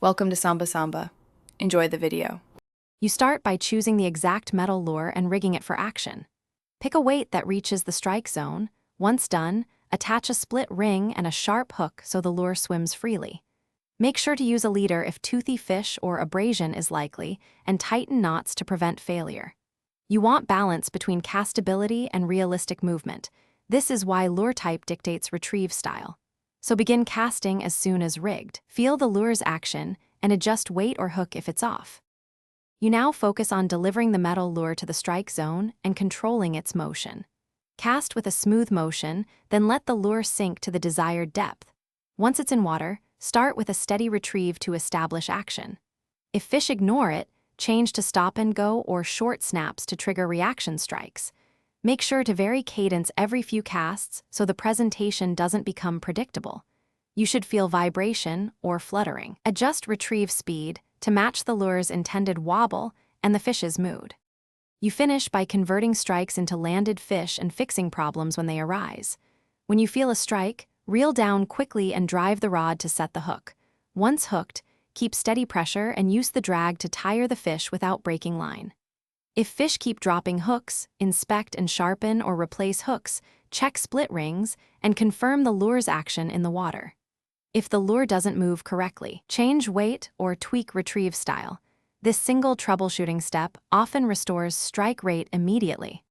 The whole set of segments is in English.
Welcome to Samba Samba. Enjoy the video. You start by choosing the exact metal lure and rigging it for action. Pick a weight that reaches the strike zone. Once done, attach a split ring and a sharp hook so the lure swims freely. Make sure to use a leader if toothy fish or abrasion is likely, and tighten knots to prevent failure. You want balance between castability and realistic movement. This is why lure type dictates retrieve style. So begin casting as soon as rigged. Feel the lure's action and adjust weight or hook if it's off. You now focus on delivering the metal lure to the strike zone and controlling its motion. Cast with a smooth motion, then let the lure sink to the desired depth. Once it's in water, start with a steady retrieve to establish action. If fish ignore it, change to stop and go or short snaps to trigger reaction strikes. Make sure to vary cadence every few casts so the presentation doesn't become predictable. You should feel vibration or fluttering. Adjust retrieve speed to match the lure's intended wobble and the fish's mood. You finish by converting strikes into landed fish and fixing problems when they arise. When you feel a strike, reel down quickly and drive the rod to set the hook. Once hooked, keep steady pressure and use the drag to tire the fish without breaking line. If fish keep dropping hooks, inspect and sharpen or replace hooks, check split rings, and confirm the lure's action in the water. If the lure doesn't move correctly, change weight or tweak retrieve style. This single troubleshooting step often restores strike rate immediately.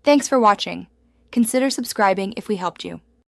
Thanks for watching. Consider subscribing if we helped you.